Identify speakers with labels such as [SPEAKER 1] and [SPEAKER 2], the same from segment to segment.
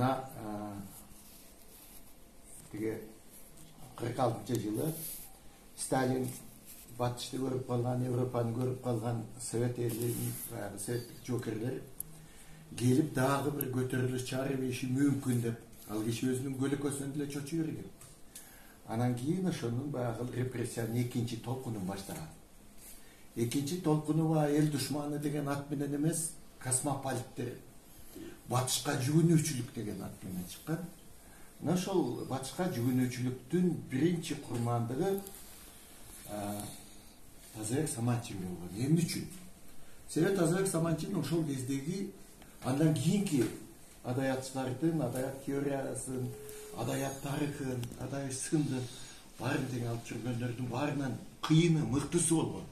[SPEAKER 1] Mına 46 жылы Сталин батышты көріп қалған, Европаны көріп қалған Совет елдерінің советтік жокерлер келіп дағы бір көтеріліс чарып еші мүмкін деп, ал кеше өзінің көлөкөсүнөн деле чочуу берген. Анан кийин ошонун баягы репрессиянын экинчи толкунун баштаган. Экинчи толкуну эл душманы деген ат менен эмес, космополиттер батышка жүгүнүүчүлүк деген ат менен чыккан. Мына ошол батышка жүгүнүүчүлүктүн биринчи курмандыгы Тазабек Саманчин болгон. Эмне үчүн? Себеби Тазабек Саманчин ошол кездеги андан кийинки адаятчылардын адаят теориясын, адаят тарыхын, адаят сынды баарын тең алып жүргөндөрдүн баарынан кыйыны, мыктысы болгон.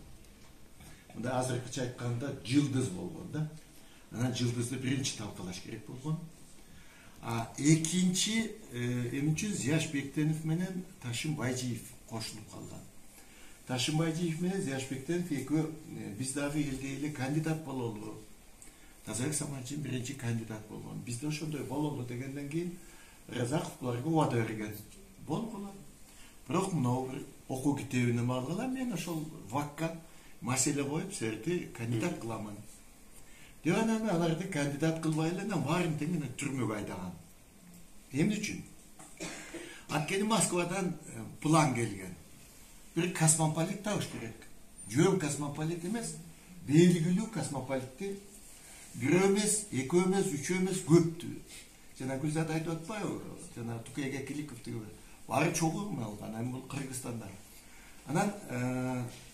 [SPEAKER 1] Мында азыркыча айтканда жылдыз болгон да. Анан жылдызды биринчи талкалаш керек болгон. Экинчи эмне үчүн Зияш Бектенов менен Ташим Байжиев кошулуп калган. Ташим Байжиев менен Зияш Бектенов экөө биз дагы элге эле кандидат бололу. Тазабек Саманчин биринчи кандидат болгон. Бизде ошондой бололу дегенден кийин Разаков буларга убада берген. Болгола. Бирок мынау бир окуу китебине алгыла, мен ошол ВАКка маселе коюп, силерди кандидат кыламын. Анан аларды кандидат кылбай эле баарын тең түрмөгө айдаган. Эмне үчүн? Анткени Москвадан план келген. Bir kosmopolit табыш керек. Жөн космополит эмес, белгилүү космополитти бирөө эмес, экөө эмес, үчөө эмес, көптү. Жана Гүлзат айтып атпайбы? Жана Тукайга Киликов деген баары чогуу алган, анан бул Кыргызстанда. Анан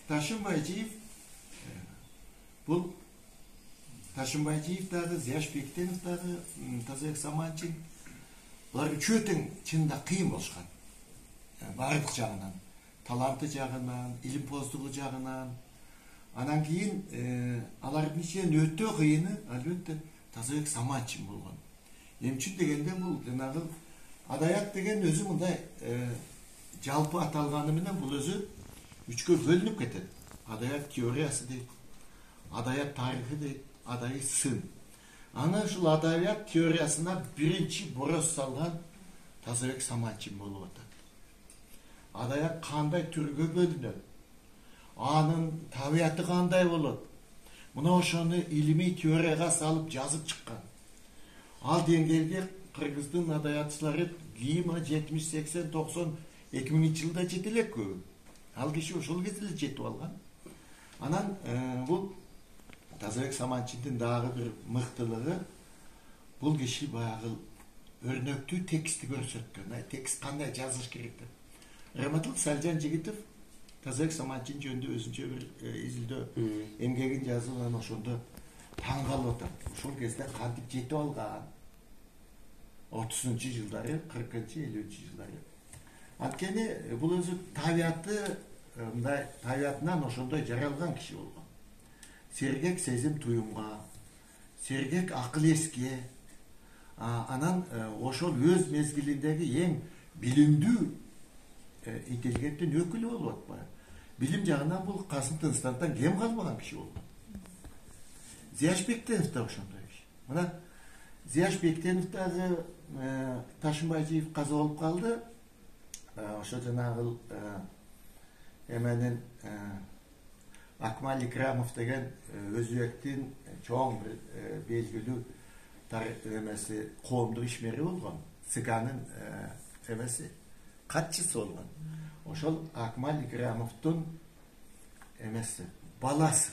[SPEAKER 1] Ташим Байжиев бул Ташим Байжиев дагы, Зияш Бектенов дагы, Тазабек Саманчин булар үчөө тең чынында кыйын болушкан. Баардык жагынан. Таланты жагынан, илимпоздугу жагынан. Анан кийин алардын ичинен өтө кыйыны албетте Тазабек Саманчин болгон. Эмне үчүн дегенде бул жанагы адаят деген өзү мындай жалпы аталганы менен бул өзү үчкө бөлүнүп кетет. Адаят теориясы дейт, адаят тарыхы дейт, адаят сын. Анан ушул адаят теориясына биринчи бороз салган Тазабек Саманчин болуп атат. Адаят кандай түргө бөлүнөт? Анын табияты кандай болот? Мына ошону илимий теорияга салып жазып чыккан. Ал деңгээлге кыргыздын адаятчылары кийин 70, 80, 90, 2000 жылда жете элек көбү. Ал киши ошол кезде эле жетип алган. Анан бул Тазабек Саманчиндин дагы бир мыктылыгы бул киши баягы өрнөктүү текстти көрсөткөн. Текст кандай жазыш керек деп. Раматылык Салжан Жигитов Тазабек Саманчин жөнүндө өзүнчө бир изилдөө эмгегин жазып, анан ошондо таң калып атат. Ошол кезде кантип жетип алган? 30-njy жылдары, 40-njy, 50-njy жылдары. Анткени бул өзү табияты, мындай табиятынан ошондой жаралган киши болгон. Сергек сезим туюмга, сергек акыл эске. Анан ошол өз мезгилиндеги эң билимдүү интеллигенттин өкүлү болуп атпайбы? Билим жагынан бул Касым Тыныстантан кем калбаган киши болгон. Зияш Бектенов да ошондой киши. Мына Зияш Бектенов дагы Ташим Байжиев каза болуп калды. Ошо жанагы эменин Акмал Икрамов деген Өзбектин чоң бир белгилүү эмеси, коомдук ишмери болгон. Цыганын эмеси, катчысы болгон. Ошол Акмал Икрамовдун эмеси, баласы.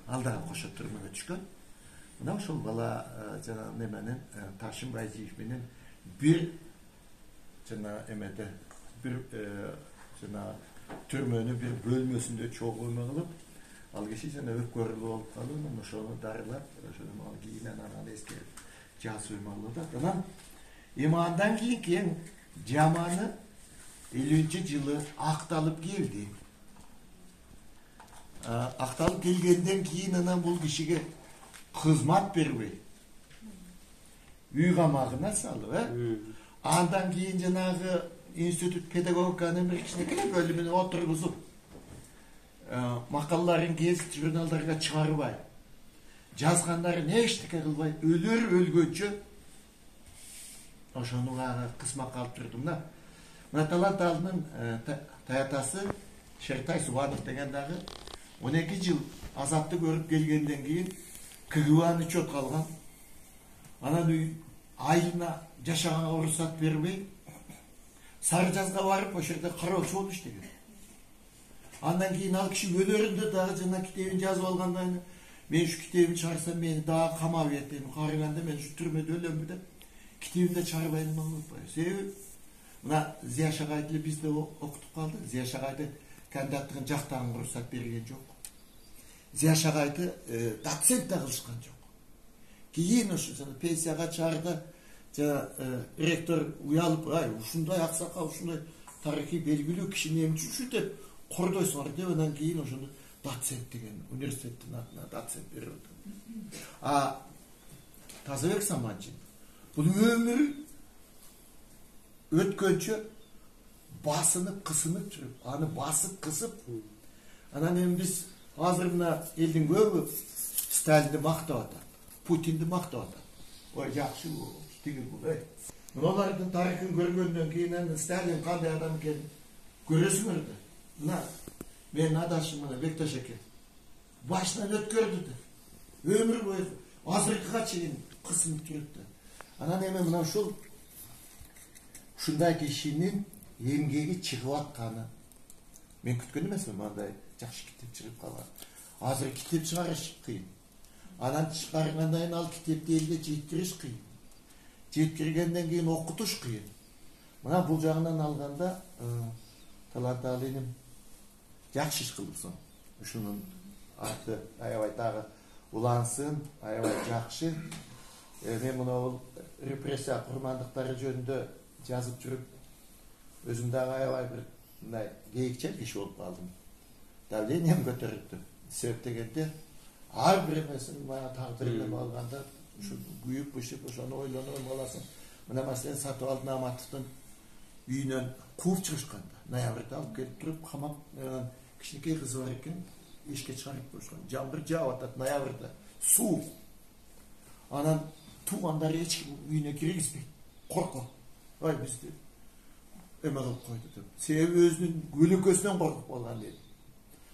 [SPEAKER 1] Ал дагы кошо түрмөгө түшкөн. Мына ошол бала жана неменен Ташим Байжиев менен бир жана эмеде бир жана түрмөнүн бир бөлмөсүндө чогуу эме кылып, ал киши жана өпкөрүлүп болуп калып, ошону дарылап, ошону ал кийинен анан эскерип жазуу эме кылып атат. Анан эми андан кийинки эң жаманы 50-njy жылы акталып келди. Акталып келгенден кийин анан бул кишиге кызмат бербей, үй камагына салып, андан кийин жанагы институт педагогиканын бир кичинекей бөлүмүнө отургузуп, макалаларын гезит журналдарга чыгарбай, жазгандарын эчтеке кылбай, өлөр өлгөнчө ошону кысмакка алып жүрдүм да. Мына талант алдынын таятасы Шертай Субанов деген дагы 12 жыл азапты көрүп келгенден кийин КГБны чотко алган. Анан айына жашаганга уруксат бербей Сары Жазга барып ошол жерде кароочу болуп иштеген. Андан кийин ал киши өлөрүндө дагы жана китебин жазып алгандан кийин мен şu kitebimi çağırsam meni daha kamab ettim. Karıganda men şu türmede ölüm de kitebini de çağırbayım unutmayın. Sebebi buna Ziya Şagay'la biz de okutup kaldık. Ziya Şagay'da kendi attığın jaktağın ruhsat bergen yok. Ziya Şagay'da dotsent de kılışkan yok. Keyin oşu sana pensiyaga çağırdı. Rektör uyalıp ay uşunday aksaka uşunday tarihi belgili kişi neyim şu de kordoy var diye ondan keyin oşunu dotsent деген университеттің атына доцент беріп отыр. Тазабек Саманчин бұл өмірі өткенше басынып қысынып жүріп, аны басып қысып, анан эми биз азыр мына элдин көбү Сталинди мактап атат, Путинди мактап атат. Ой, жакшы тигил бул. Мыналардын тарыхын көргөндөн кийин Сталин кандай адам экенин көрөсүңөр да. Мына мен адашым мына Бекташ эке башынан өткөрдү да. Өмүр бою азыркыга чейин кысынып жүрөт да. Анан эми мына ушундай кишинин эмгеги чыгып атканы мен күткөн эмесмин, мындай жакшы китеп чыгып калган. Азыр китеп чыгарыш кыйын. Анан чыгаргандан кийин ал китепти элге жеткириш кыйын. Жеткиргенден кийин окутуш кыйын. Мына бул жагынан алганда талант алынын жакшы иш кылдырсың. Ушунун аты аябай дагы улансын, аябай жакшы. Мен мына репрессия курмандыктары жөнүндө жазып жүрүп, өзүм дагы аябай бир мындай кейикчел киши болуп калдым. Давлением көтөрүлдү. Себеп дегенде ар бир эмесин баягы тагдырын алганда ушу күйүп бышып ошону ойлонуп аласың. Мына маселен Сатыбалдын Аматовдун үйүнөн кууп чыгышканда, ноябрда алып келип туруп камап, кичинекей кызы бар экен, эшикке чыгарып коюшкан. Жамгыр жаап атат ноябрда, суук. Анан туугандары эч ким үйүнө киргизбейт, коркот. Ой, бизди эме кылып койду деп. Себеби өзүнүн көлөкөсүнөн коркуп калган дейт.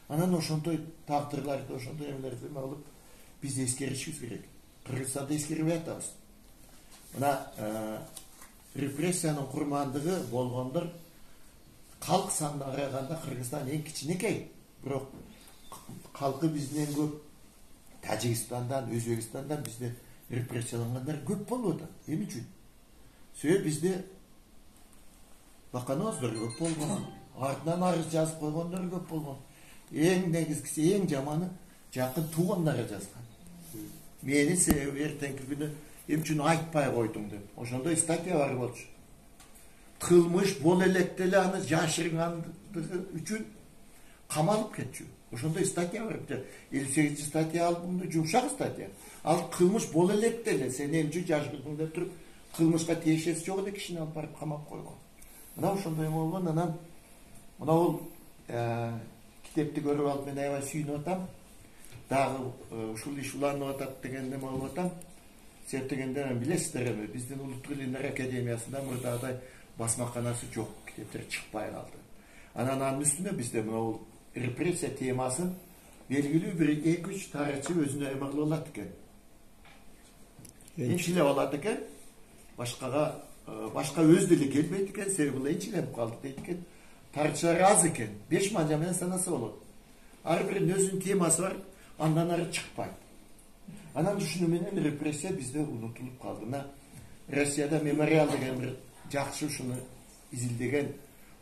[SPEAKER 1] Анан ошондой тагдырларды, ошондой эмелерди алып биз эскеришибиз керек. Кыргызстанда эскербей атабыз. Мына репрессиянын курмандыгы болгондор калк санына караганда Кыргызстан эң кичинекей. Бирок калкы бизден көп, Тажикстандан, Өзбекстандан бизде репрессиялангандар көп болуп атат. Эмне үчүн? Себеби бизде баканоздор көп болгон, артынан арыз жазып койгондор көп болгон. Эң негизгиси, эң жаманы жакын туугандары жазган. Мени себеби эртеңки күнү эмне үчүн айтпай койдуң деп. Ошондой статья бар болчу. Кылмыш бол электе эле аны жашыргандыгы үчүн камалып кетчү. Ошондой статья бар. 58 статья албымды, жумшак статья. Ал кылмыш бол электе эле сен эмне үчүн жашырдың деп туруп, кылмышка тиешеси жок эле кишини алып барып камап койгон. Мына ошондой болгон. Анан мына бул китепти көрүп алып мен аябай сүйүнүп атам. Дагы ушул иш уланып атат дегенде болуп атам. Себеп дегенде билесиздер эми биздин Улуттук илимдер академиясында мурдагыдай басмаканасы жок, китептер чыкпай калды. Анан анын үстүнө бизде мына репрессия темасын белгилүү бир 2-3 тарыхчы өзүнө эме кылып алат экен. Энчилеп алат экен. Башка өз деле келбейт экен, себеби бул энчилеп калды дейт экен. Тарыхчылар аз экен. 5 манжа менен санаса болот. Ар биринин өзүнүн темасы бар, андан ары чыкпайт. Анан ушуну менен репрессия бизде унутулуп калды. Мына Россияда мемориал деген бир жакшы ушуну изилдеген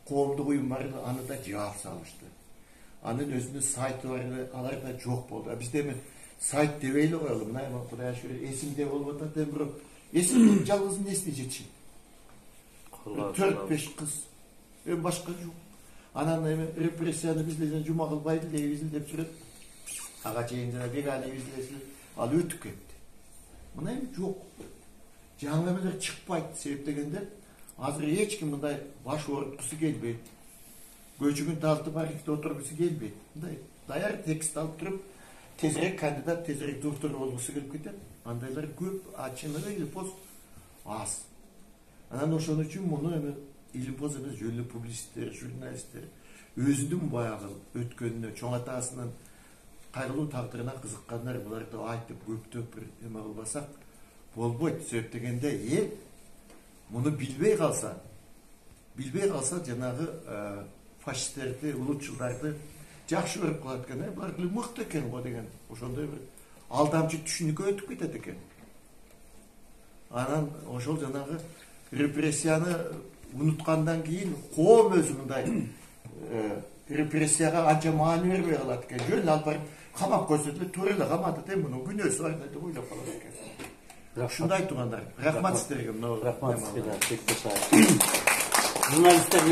[SPEAKER 1] коомдук уюм бар, аны да жаап салышты. Анын өзүнүн сайты бар, алар да жок болду. Бизде эми сайт дебей эле коелу. Мына Кудай шүгүр эсимде болуп атат, бирок эсим жалгызын эсине жетишет. 4-5 кыз. Башка жок. Анан эми репрессияны бизде Жумагылбай деле изилдеп жүрөт. Ага чейин жана Бегали изилдеп ал өтүп кетти. Мына эми жок. Жаңы эмелер чыкпайт, себеп дегенде азыр эч ким мындай баш ооруткусу келбейт. Көчүгүн талтып архивде отургусу келбейт. Мындай даяр текст алып туруп, тезирээк кандидат, тезирээк доктор болгусу келип кетет. Андайлар көп, чыныгы или пост аз. Анан ошон үчүн муну эми илимпоз эмес, жөнлүү публицисттер, журналисттер өзүнүн баягы өткөнүнө, чоң атасынын кайгылуу тагдырына кызыккандар буларды айтып көптөп бир эме кылбасак болбойт. Себеп дегенде эл муну билбей калса жанагы фашисттерди, улутчулдарды жакшы көрүп калат экен. Булар мыкты экен го деген ошондой бир алдамчы түшүнүккө өтүп кетет экен. Анан ошол жанагы репрессияны унуткандан кийин коом өзү мындай репрессияга анча маани бербей калат экен. Жөн алып барып камап көрсөтүлөт, туура эле каматат, мунун күнөөсү бар деп ойлоп калат экен. Ушундай туугандар. Рахмат сиздерге.
[SPEAKER 2] Рахмат сизге. Журналисттер